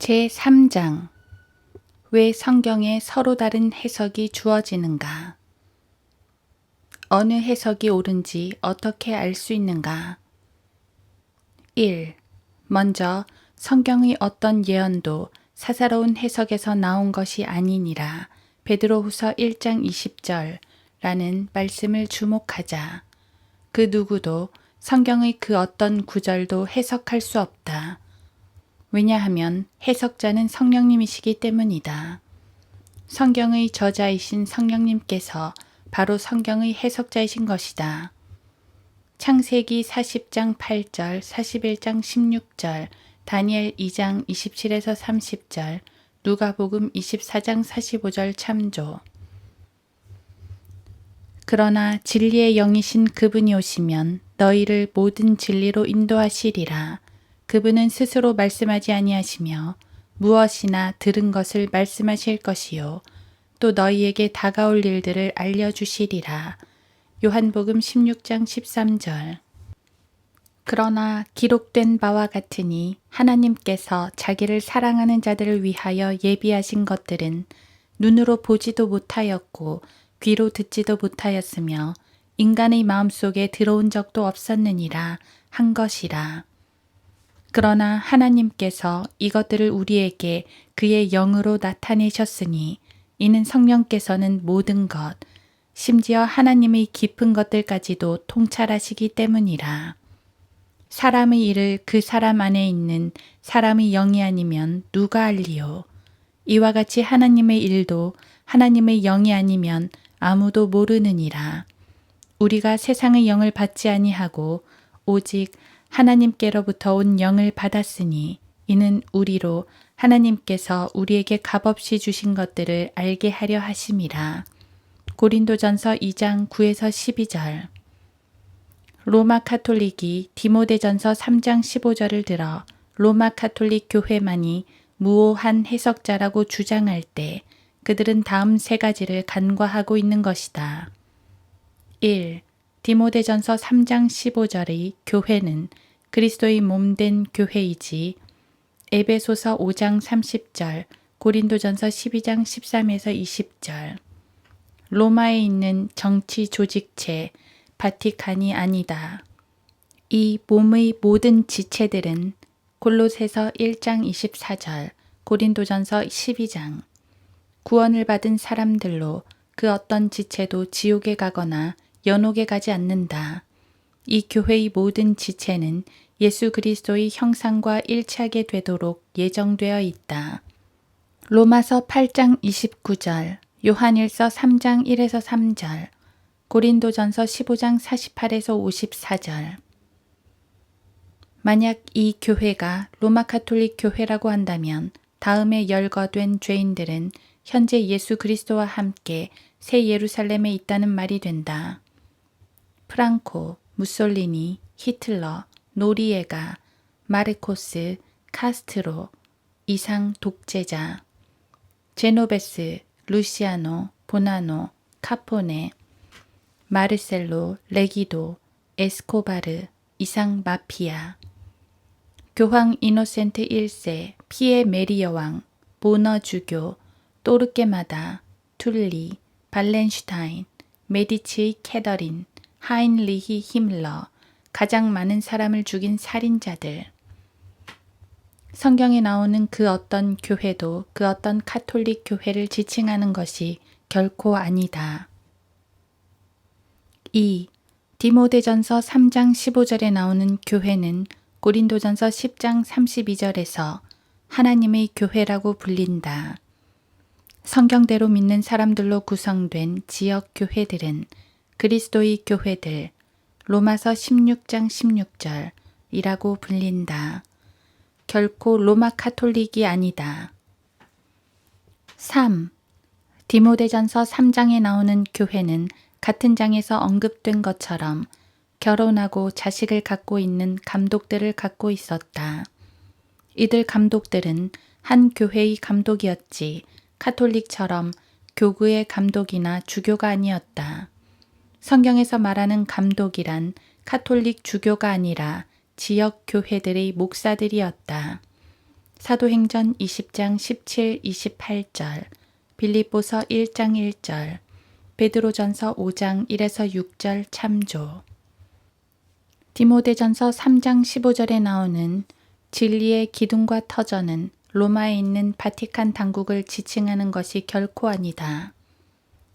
제3장 왜 성경에 서로 다른 해석이 주어지는가? 어느 해석이 옳은지 어떻게 알 수 있는가? 1. 먼저 성경의 어떤 예언도 사사로운 해석에서 나온 것이 아니니라. 베드로후서 1장 20절라는 말씀을 주목하자. 그 누구도 성경의 그 어떤 구절도 해석할 수 없다. 왜냐하면 해석자는 성령님이시기 때문이다. 성경의 저자이신 성령님께서 바로 성경의 해석자이신 것이다. 창세기 40장 8절, 41장 16절, 다니엘 2장 27에서 30절, 누가복음 24장 45절 참조. 그러나 진리의 영이신 그분이 오시면 너희를 모든 진리로 인도하시리라. 그분은 스스로 말씀하지 아니하시며 무엇이나 들은 것을 말씀하실 것이요 또 너희에게 다가올 일들을 알려주시리라. 요한복음 16장 13절. 그러나 기록된 바와 같으니 하나님께서 자기를 사랑하는 자들을 위하여 예비하신 것들은 눈으로 보지도 못하였고 귀로 듣지도 못하였으며 인간의 마음속에 들어온 적도 없었느니라 한 것이라. 그러나 하나님께서 이것들을 우리에게 그의 영으로 나타내셨으니 이는 성령께서는 모든 것, 심지어 하나님의 깊은 것들까지도 통찰하시기 때문이라. 사람의 일을 그 사람 안에 있는 사람의 영이 아니면 누가 알리요? 이와 같이 하나님의 일도 하나님의 영이 아니면 아무도 모르느니라. 우리가 세상의 영을 받지 아니하고 오직 하나님께로부터 온 영을 받았으니 이는 우리로 하나님께서 우리에게 값없이 주신 것들을 알게 하려 하심이라. 고린도전서 2장 9에서 12절. 로마 카톨릭이 디모데전서 3장 15절을 들어 로마 카톨릭 교회만이 무오한 해석자라고 주장할 때 그들은 다음 세 가지를 간과하고 있는 것이다. 1. 디모데전서 3장 15절의 교회는 그리스도의 몸된 교회이지 에베소서 5장 30절, 고린도전서 12장 13에서 20절. 로마에 있는 정치 조직체 바티칸이 아니다. 이 몸의 모든 지체들은 골로새서 1장 24절, 고린도전서 12장. 구원을 받은 사람들로 그 어떤 지체도 지옥에 가거나 연옥에 가지 않는다. 이 교회의 모든 지체는 예수 그리스도의 형상과 일치하게 되도록 예정되어 있다. 로마서 8장 29절, 요한일서 3장 1에서 3절, 고린도전서 15장 48에서 54절. 만약 이 교회가 로마 카톨릭 교회라고 한다면 다음에 열거된 죄인들은 현재 예수 그리스도와 함께 새 예루살렘에 있다는 말이 된다. 프랑코, 무솔리니, 히틀러, 노리에가, 마르코스, 카스트로, 이상 독재자, 제노베스, 루시아노, 보나노, 카포네, 마르셀로, 레기도, 에스코바르, 이상 마피아, 교황 이노센트 1세, 피에 메리 여왕, 보너 주교, 또르케마다, 툴리, 발렌슈타인, 메디치의 캐더린, 하인리히 힘러, 가장 많은 사람을 죽인 살인자들. 성경에 나오는 그 어떤 교회도 그 어떤 카톨릭 교회를 지칭하는 것이 결코 아니다. 2. 디모데전서 3장 15절에 나오는 교회는 고린도전서 10장 32절에서 하나님의 교회라고 불린다. 성경대로 믿는 사람들로 구성된 지역 교회들은 그리스도의 교회들, 로마서 16장 16절이라고 불린다. 결코 로마 카톨릭이 아니다. 3. 디모데전서 3장에 나오는 교회는 같은 장에서 언급된 것처럼 결혼하고 자식을 갖고 있는 감독들을 갖고 있었다. 이들 감독들은 한 교회의 감독이었지 카톨릭처럼 교구의 감독이나 주교가 아니었다. 성경에서 말하는 감독이란 카톨릭 주교가 아니라 지역 교회들의 목사들이었다. 사도행전 20장 17, 28절, 빌립보서 1장 1절, 베드로전서 5장 1에서 6절 참조. 디모데전서 3장 15절에 나오는 진리의 기둥과 터전은 로마에 있는 바티칸 당국을 지칭하는 것이 결코 아니다.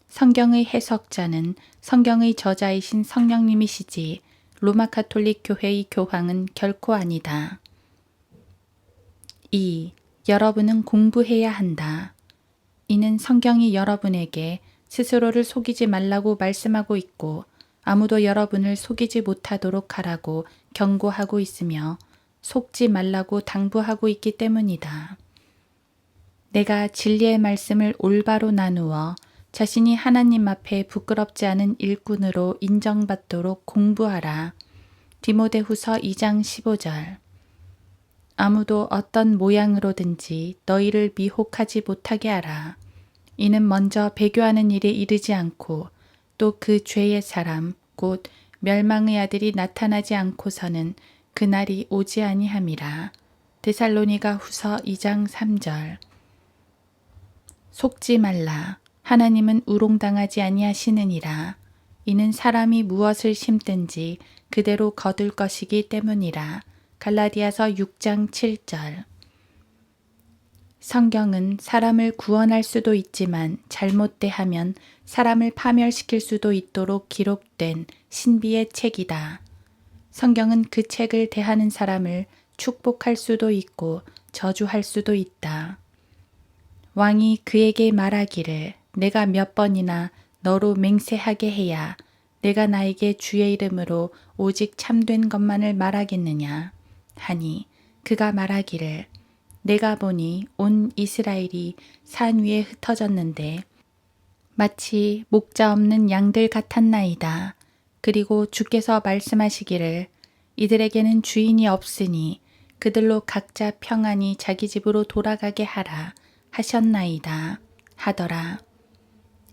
성경의 해석자는 성경의 저자이신 성령님이시지 로마 가톨릭 교회의 교황은 결코 아니다. 2. 여러분은 공부해야 한다. 이는 성경이 여러분에게 스스로를 속이지 말라고 말씀하고 있고 아무도 여러분을 속이지 못하도록 하라고 경고하고 있으며 속지 말라고 당부하고 있기 때문이다. 내가 진리의 말씀을 올바로 나누어 자신이 하나님 앞에 부끄럽지 않은 일꾼으로 인정받도록 공부하라. 디모데후서 2장 15절. 아무도 어떤 모양으로든지 너희를 미혹하지 못하게 하라. 이는 먼저 배교하는 일에 이르지 않고 또 그 죄의 사람 곧 멸망의 아들이 나타나지 않고서는 그날이 오지 아니함이라. 데살로니가 후서 2장 3절. 속지 말라. 하나님은 우롱당하지 아니하시느니라. 이는 사람이 무엇을 심든지 그대로 거둘 것이기 때문이라. 갈라디아서 6장 7절. 성경은 사람을 구원할 수도 있지만 잘못 대하면 사람을 파멸시킬 수도 있도록 기록된 신비의 책이다. 성경은 그 책을 대하는 사람을 축복할 수도 있고 저주할 수도 있다. 왕이 그에게 말하기를 내가 몇 번이나 너로 맹세하게 해야 내가 나에게 주의 이름으로 오직 참된 것만을 말하겠느냐 하니 그가 말하기를 내가 보니 온 이스라엘이 산 위에 흩어졌는데 마치 목자 없는 양들 같았나이다. 그리고 주께서 말씀하시기를 이들에게는 주인이 없으니 그들로 각자 평안히 자기 집으로 돌아가게 하라 하셨나이다 하더라.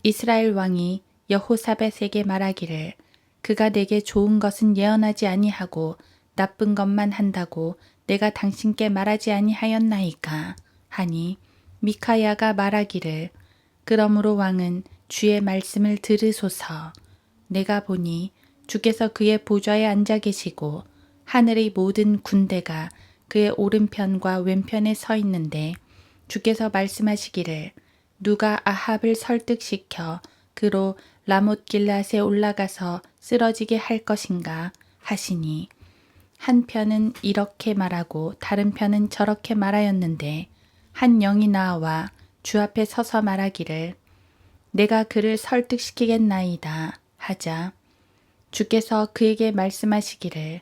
이스라엘 왕이 여호사밧에게 말하기를 그가 내게 좋은 것은 예언하지 아니하고 나쁜 것만 한다고 내가 당신께 말하지 아니하였나이까 하니 미카야가 말하기를 그러므로 왕은 주의 말씀을 들으소서. 내가 보니 주께서 그의 보좌에 앉아 계시고 하늘의 모든 군대가 그의 오른편과 왼편에 서 있는데 주께서 말씀하시기를 누가 아합을 설득시켜 그로 라못길앗에 올라가서 쓰러지게 할 것인가 하시니 한 편은 이렇게 말하고 다른 편은 저렇게 말하였는데 한 영이 나와 주 앞에 서서 말하기를 내가 그를 설득시키겠나이다 하자 주께서 그에게 말씀하시기를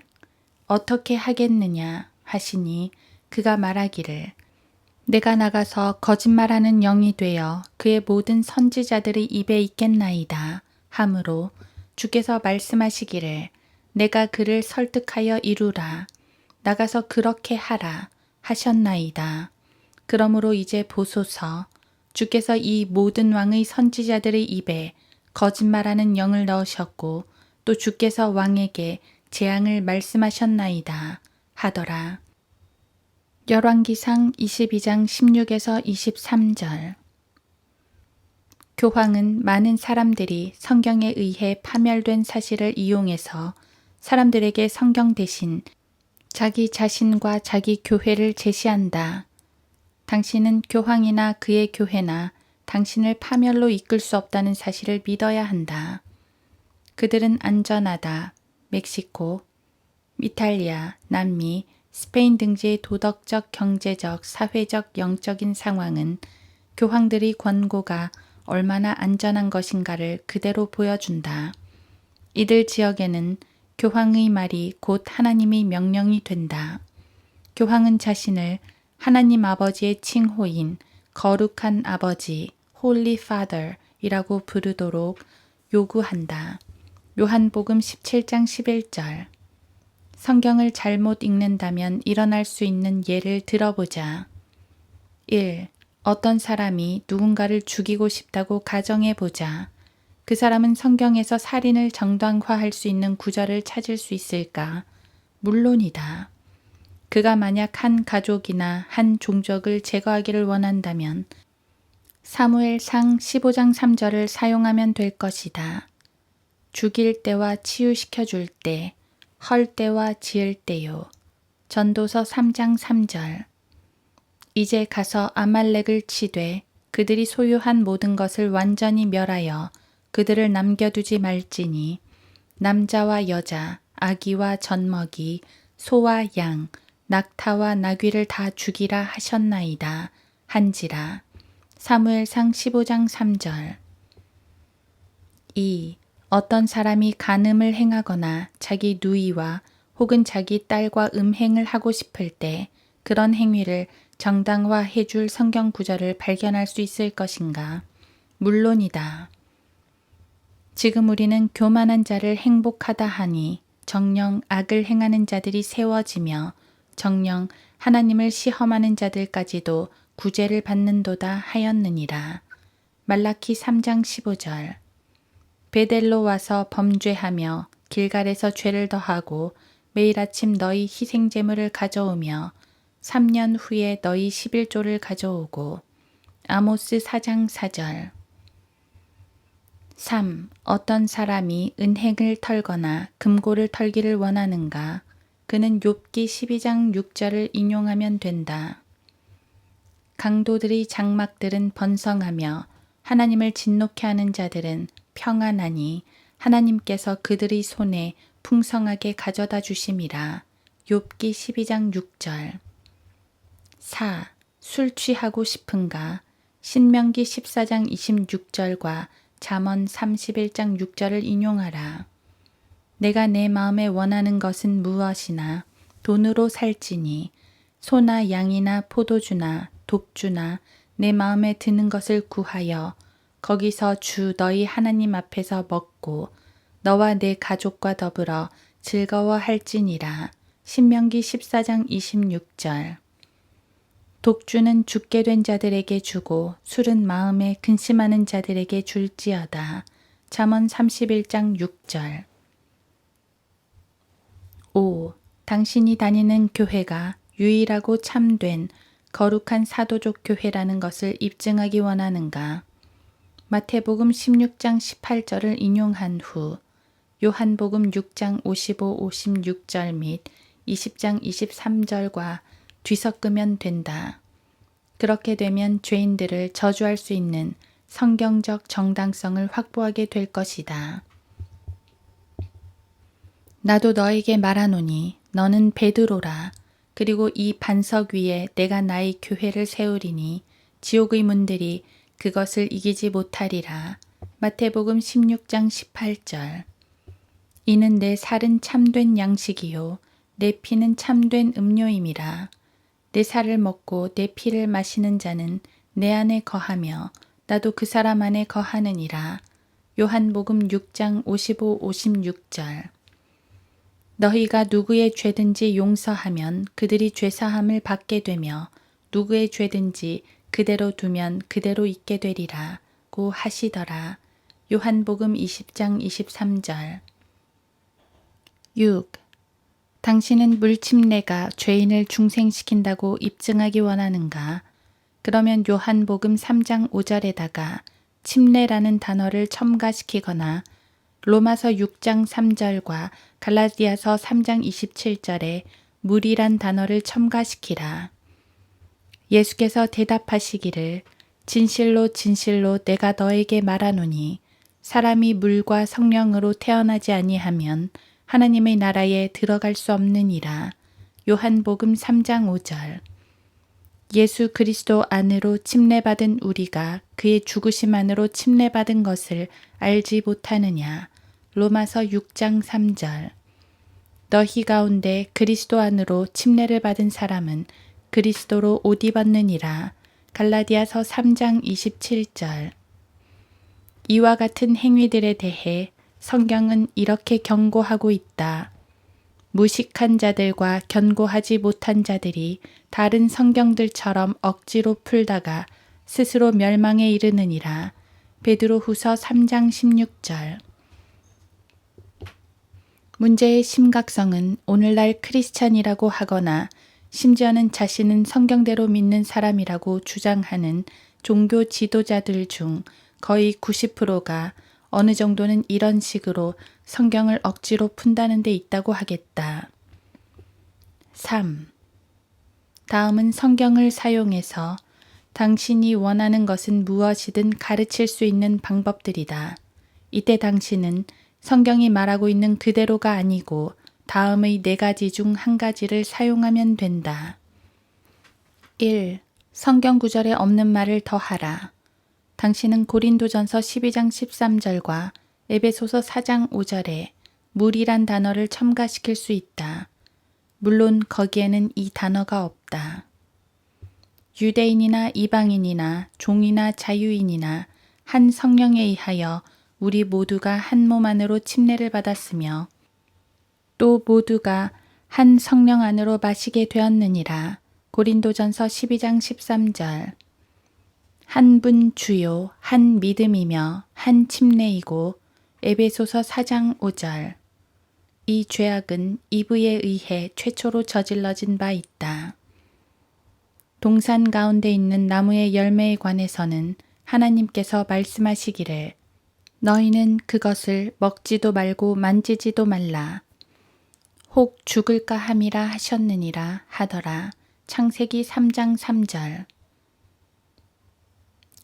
어떻게 하겠느냐 하시니 그가 말하기를 내가 나가서 거짓말하는 영이 되어 그의 모든 선지자들의 입에 있겠나이다 하므로 주께서 말씀하시기를 내가 그를 설득하여 이루라. 나가서 그렇게 하라 하셨나이다. 그러므로 이제 보소서. 주께서 이 모든 왕의 선지자들의 입에 거짓말하는 영을 넣으셨고 또 주께서 왕에게 재앙을 말씀하셨나이다 하더라. 열왕기상 22장 16에서 23절. 교황은 많은 사람들이 성경에 의해 파멸된 사실을 이용해서 사람들에게 성경 대신 자기 자신과 자기 교회를 제시한다. 당신은 교황이나 그의 교회나 당신을 파멸로 이끌 수 없다는 사실을 믿어야 한다. 그들은 안전하다. 멕시코, 이탈리아, 남미, 스페인 등지의 도덕적, 경제적, 사회적, 영적인 상황은 교황들의 권고가 얼마나 안전한 것인가를 그대로 보여준다. 이들 지역에는 교황의 말이 곧 하나님의 명령이 된다. 교황은 자신을 하나님 아버지의 칭호인 거룩한 아버지, Holy Father 이라고 부르도록 요구한다. 요한복음 17장 11절. 성경을 잘못 읽는다면 일어날 수 있는 예를 들어보자. 1. 어떤 사람이 누군가를 죽이고 싶다고 가정해보자. 그 사람은 성경에서 살인을 정당화할 수 있는 구절을 찾을 수 있을까? 물론이다. 그가 만약 한 가족이나 한 종족을 제거하기를 원한다면 사무엘상 15장 3절을 사용하면 될 것이다. 죽일 때와 치유시켜 줄 때, 헐 때와 지을 때요. 전도서 3장 3절. 이제 가서 아말렉을 치되 그들이 소유한 모든 것을 완전히 멸하여 그들을 남겨두지 말지니 남자와 여자, 아기와 젖먹이, 소와 양, 낙타와 나귀를 다 죽이라 하셨나이다. 한지라. 사무엘상 15장 3절. 2. 어떤 사람이 간음을 행하거나 자기 누이와 혹은 자기 딸과 음행을 하고 싶을 때 그런 행위를 정당화해 줄 성경 구절을 발견할 수 있을 것인가? 물론이다. 지금 우리는 교만한 자를 행복하다 하니 정녕 악을 행하는 자들이 세워지며 정녕 하나님을 시험하는 자들까지도 구제를 받는도다 하였느니라. 말라키 3장 15절. 베델로 와서 범죄하며 길갈에서 죄를 더하고 매일 아침 너희 희생 제물을 가져오며 3년 후에 너희 11조를 가져오고. 아모스 4장 4절. 3. 어떤 사람이 은행을 털거나 금고를 털기를 원하는가? 그는 욥기 12장 6절을 인용하면 된다. 강도들이 장막들은 번성하며 하나님을 진노케 하는 자들은 평안하니 하나님께서 그들의 손에 풍성하게 가져다 주심이라. 욥기 12장 6절. 4. 술 취하고 싶은가? 신명기 14장 26절과 잠언 31장 6절을 인용하라. 내가 내 마음에 원하는 것은 무엇이나 돈으로 살지니 소나 양이나 포도주나 독주나 내 마음에 드는 것을 구하여 거기서 주 너희 하나님 앞에서 먹고 너와 내 가족과 더불어 즐거워할지니라. 신명기 14장 26절. 독주는 죽게 된 자들에게 주고 술은 마음에 근심하는 자들에게 줄지어다. 잠언 31장 6절. 5. 당신이 다니는 교회가 유일하고 참된 거룩한 사도족 교회라는 것을 입증하기 원하는가? 마태복음 16장 18절을 인용한 후 요한복음 6장 55, 56절 및 20장 23절과 뒤섞으면 된다. 그렇게 되면 죄인들을 저주할 수 있는 성경적 정당성을 확보하게 될 것이다. 나도 너에게 말하노니 너는 베드로라. 그리고 이 반석 위에 내가 나의 교회를 세우리니 지옥의 문들이 그것을 이기지 못하리라. 마태복음 16장 18절. 이는 내 살은 참된 양식이요 내 피는 참된 음료임이라. 내 살을 먹고 내 피를 마시는 자는 내 안에 거하며 나도 그 사람 안에 거하느니라. 요한복음 6장 55, 56절. 너희가 누구의 죄든지 용서하면 그들이 죄사함을 받게 되며 누구의 죄든지 그대로 두면 그대로 있게 되리라고 하시더라. 요한복음 20장 23절. 6. 당신은 물침례가 죄인을 중생시킨다고 입증하기 원하는가? 그러면 요한복음 3장 5절에다가 침례라는 단어를 첨가시키거나 로마서 6장 3절과 갈라디아서 3장 27절에 물이란 단어를 첨가시키라. 예수께서 대답하시기를 진실로 진실로 내가 너에게 말하노니 사람이 물과 성령으로 태어나지 아니하면 하나님의 나라에 들어갈 수 없느니라. 요한복음 3장 5절. 예수 그리스도 안으로 침례받은 우리가 그의 죽으심 안으로 침례받은 것을 알지 못하느냐. 로마서 6장 3절. 너희 가운데 그리스도 안으로 침례를 받은 사람은 그리스도로 옷 입었느니라. 갈라디아서 3장 27절. 이와 같은 행위들에 대해 성경은 이렇게 경고하고 있다. 무식한 자들과 견고하지 못한 자들이 다른 성경들처럼 억지로 풀다가 스스로 멸망에 이르느니라. 베드로후서 3장 16절. 문제의 심각성은 오늘날 크리스찬이라고 하거나 심지어는 자신은 성경대로 믿는 사람이라고 주장하는 종교 지도자들 중 거의 90%가 어느 정도는 이런 식으로 성경을 억지로 푼다는 데 있다고 하겠다. 3. 다음은 성경을 사용해서 당신이 원하는 것은 무엇이든 가르칠 수 있는 방법들이다. 이때 당신은 성경이 말하고 있는 그대로가 아니고 다음의 4가지 중 1가지를 사용하면 된다. 1. 성경 구절에 없는 말을 더하라. 당신은 고린도전서 12장 13절과 에베소서 4장 5절에 물이란 단어를 첨가시킬 수 있다. 물론 거기에는 이 단어가 없다. 유대인이나 이방인이나 종이나 자유인이나 한 성령에 의하여 우리 모두가 한 몸 안으로 침례를 받았으며 또 모두가 한 성령 안으로 마시게 되었느니라. 고린도전서 12장 13절. 한 분 주요, 한 믿음이며 한 침례이고 에베소서 4장 5절. 이 죄악은 이브에 의해 최초로 저질러진 바 있다. 동산 가운데 있는 나무의 열매에 관해서는 하나님께서 말씀하시기를 너희는 그것을 먹지도 말고 만지지도 말라. 혹 죽을까 함이라 하셨느니라 하더라. 창세기 3장 3절.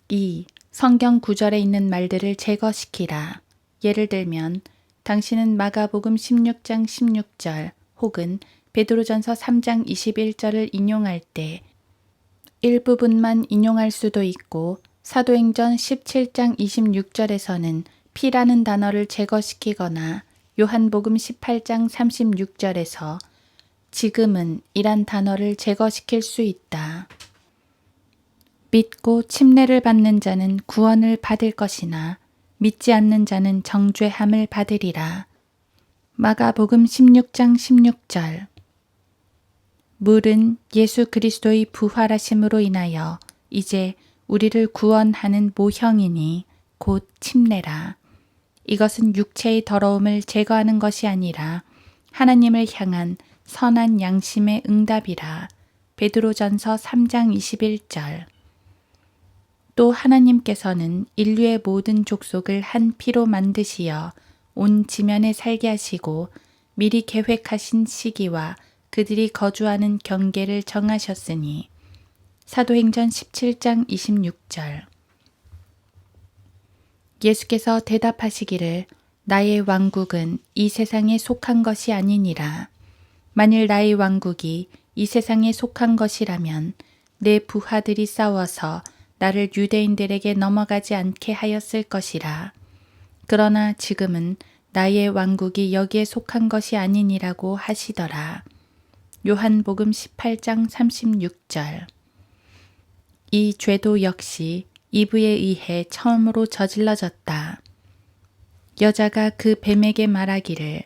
2. 성경 구절에 있는 말들을 제거시키라. 예를 들면 당신은 마가복음 16장 16절 혹은 베드로전서 3장 21절을 인용할 때 일부분만 인용할 수도 있고 사도행전 17장 26절에서는 피라는 단어를 제거시키거나 요한복음 18장 36절에서 지금은 이란 단어를 제거시킬 수 있다. 믿고 침례를 받는 자는 구원을 받을 것이나 믿지 않는 자는 정죄함을 받으리라. 마가복음 16장 16절. 물은 예수 그리스도의 부활하심으로 인하여 이제 우리를 구원하는 모형이니 곧 침례라. 이것은 육체의 더러움을 제거하는 것이 아니라 하나님을 향한 선한 양심의 응답이라. 베드로전서 3장 21절. 또 하나님께서는 인류의 모든 족속을 한 피로 만드시어 온 지면에 살게 하시고 미리 계획하신 시기와 그들이 거주하는 경계를 정하셨으니 사도행전 17장 26절. 예수께서 대답하시기를 나의 왕국은 이 세상에 속한 것이 아니니라. 만일 나의 왕국이 이 세상에 속한 것이라면 내 부하들이 싸워서 나를 유대인들에게 넘어가지 않게 하였을 것이라. 그러나 지금은 나의 왕국이 여기에 속한 것이 아니니라고 하시더라. 요한복음 18장 36절. 이 죄도 역시 이브에 의해 처음으로 저질러졌다. 여자가 그 뱀에게 말하기를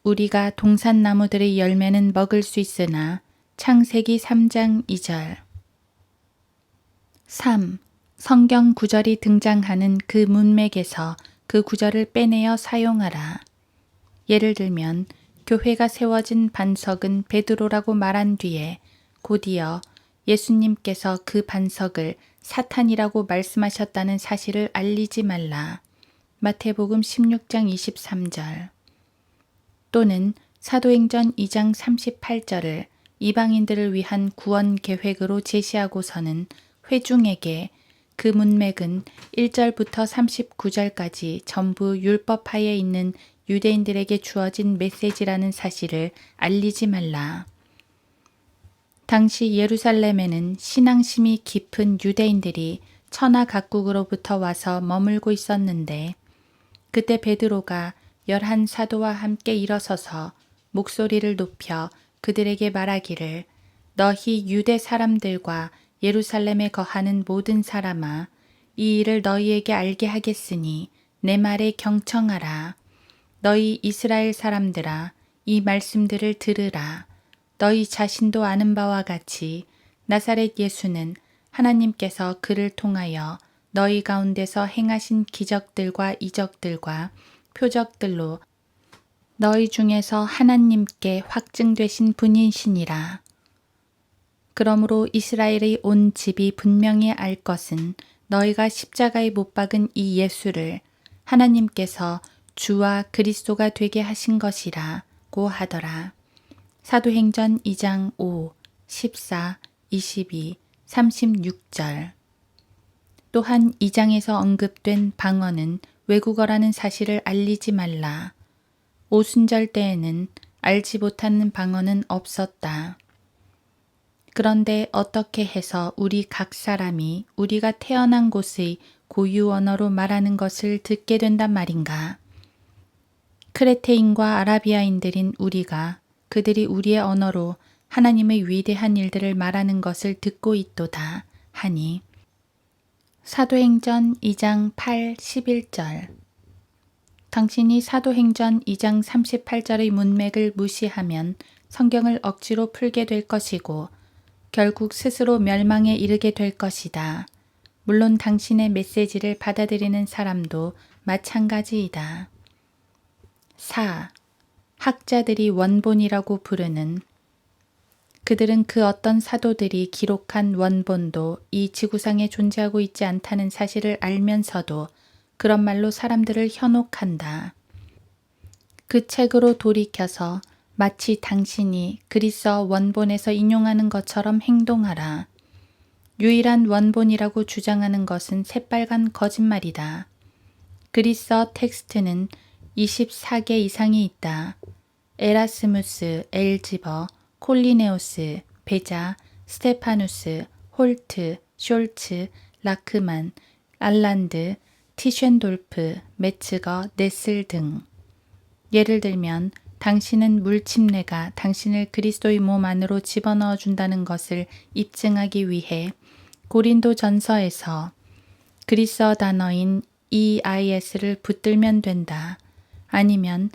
우리가 동산나무들의 열매는 먹을 수 있으나 창세기 3장 2절. 3. 성경 구절이 등장하는 그 문맥에서 그 구절을 빼내어 사용하라. 예를 들면 교회가 세워진 반석은 베드로라고 말한 뒤에 곧이어 예수님께서 그 반석을 사탄이라고 말씀하셨다는 사실을 알리지 말라. 마태복음 16장 23절. 또는 사도행전 2장 38절을 이방인들을 위한 구원 계획으로 제시하고서는 회중에게 그 문맥은 1절부터 39절까지 전부 율법하에 있는 유대인들에게 주어진 메시지라는 사실을 알리지 말라. 당시 예루살렘에는 신앙심이 깊은 유대인들이 천하 각국으로부터 와서 머물고 있었는데 그때 베드로가 11사도와 함께 일어서서 목소리를 높여 그들에게 말하기를 너희 유대 사람들과 예루살렘에 거하는 모든 사람아 이 일을 너희에게 알게 하겠으니 내 말에 경청하라. 너희 이스라엘 사람들아 이 말씀들을 들으라. 너희 자신도 아는 바와 같이 나사렛 예수는 하나님께서 그를 통하여 너희 가운데서 행하신 기적들과 이적들과 표적들로 너희 중에서 하나님께 확증되신 분이시니라. 그러므로 이스라엘의 온 집이 분명히 알 것은 너희가 십자가에 못 박은 이 예수를 하나님께서 주와 그리스도가 되게 하신 것이라고 하더라. 사도행전 2장 5, 14, 22, 36절. 또한 2장에서 언급된 방언은 외국어라는 사실을 알리지 말라. 오순절 때에는 알지 못하는 방언은 없었다. 그런데 어떻게 해서 우리 각 사람이 우리가 태어난 곳의 고유 언어로 말하는 것을 듣게 된단 말인가? 크레테인과 아라비아인들인 우리가 그들이 우리의 언어로 하나님의 위대한 일들을 말하는 것을 듣고 있도다 하니 사도행전 2장 8, 11절. 당신이 사도행전 2장 38절의 문맥을 무시하면 성경을 억지로 풀게 될 것이고 결국 스스로 멸망에 이르게 될 것이다. 물론 당신의 메시지를 받아들이는 사람도 마찬가지이다. 4. 학자들이 원본이라고 부르는 그들은 그 어떤 사도들이 기록한 원본도 이 지구상에 존재하고 있지 않다는 사실을 알면서도 그런 말로 사람들을 현혹한다. 그 책으로 돌이켜서 마치 당신이 그리스어 원본에서 인용하는 것처럼 행동하라. 유일한 원본이라고 주장하는 것은 새빨간 거짓말이다. 그리스어 텍스트는 24개 이상이 있다. 에라스무스, 엘지버, 콜리네오스, 베자, 스테파누스, 홀트, 숄츠, 라크만, 알란드, 티쉔돌프, 메츠거, 네슬 등. 예를 들면 당신은 물침례가 당신을 그리스도의 몸 안으로 집어넣어 준다는 것을 입증하기 위해 고린도 전서에서 그리스어 단어인 EIS를 붙들면 된다. 아니면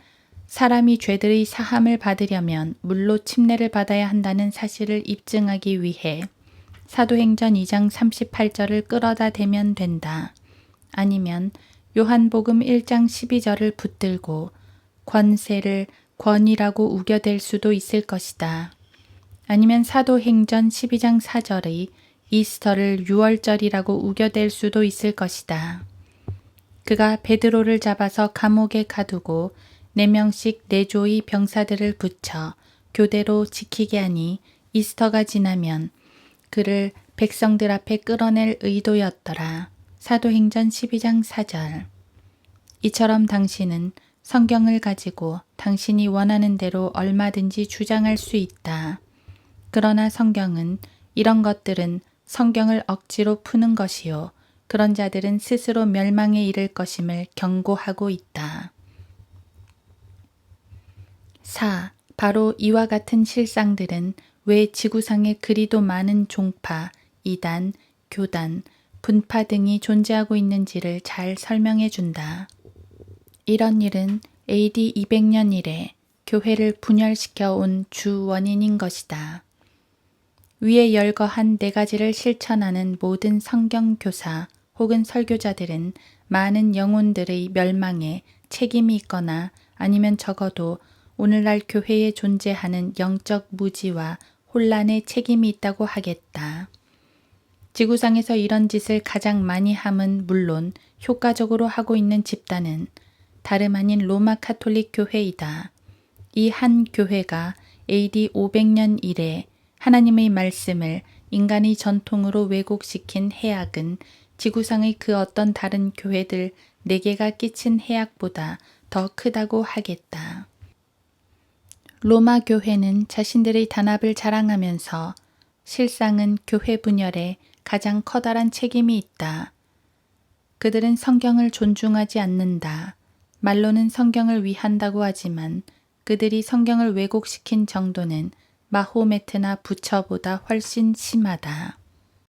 사람이 죄들의 사함을 받으려면 물로 침례를 받아야 한다는 사실을 입증하기 위해 사도행전 2장 38절을 끌어다 대면 된다. 아니면 요한복음 1장 12절을 붙들고 권세를 권이라고 우겨댈 수도 있을 것이다. 아니면 사도행전 12장 4절의 이스터를 유월절이라고 우겨댈 수도 있을 것이다. 그가 베드로를 잡아서 감옥에 가두고 4명씩 4조의 병사들을 붙여 교대로 지키게 하니 이스터가 지나면 그를 백성들 앞에 끌어낼 의도였더라. 사도행전 12장 4절. 이처럼 당신은 성경을 가지고 당신이 원하는 대로 얼마든지 주장할 수 있다. 그러나 성경은 이런 것들은 성경을 억지로 푸는 것이요. 그런 자들은 스스로 멸망에 이를 것임을 경고하고 있다. 4. 바로 이와 같은 실상들은 왜 지구상에 그리도 많은 종파, 이단, 교단, 분파 등이 존재하고 있는지를 잘 설명해 준다. 이런 일은 AD 200년 이래 교회를 분열시켜 온 주 원인인 것이다. 위에 열거한 4가지를 실천하는 모든 성경 교사 혹은 설교자들은 많은 영혼들의 멸망에 책임이 있거나 아니면 적어도 오늘날 교회에 존재하는 영적 무지와 혼란에 책임이 있다고 하겠다. 지구상에서 이런 짓을 가장 많이 함은 물론 효과적으로 하고 있는 집단은 다름 아닌 로마 카톨릭 교회이다. 이 한 교회가 AD 500년 이래 하나님의 말씀을 인간의 전통으로 왜곡시킨 해악은 지구상의 그 어떤 다른 교회들 4개가 끼친 해악보다 더 크다고 하겠다. 로마 교회는 자신들의 단합을 자랑하면서 실상은 교회 분열에 가장 커다란 책임이 있다. 그들은 성경을 존중하지 않는다. 말로는 성경을 위한다고 하지만 그들이 성경을 왜곡시킨 정도는 마호메트나 부처보다 훨씬 심하다.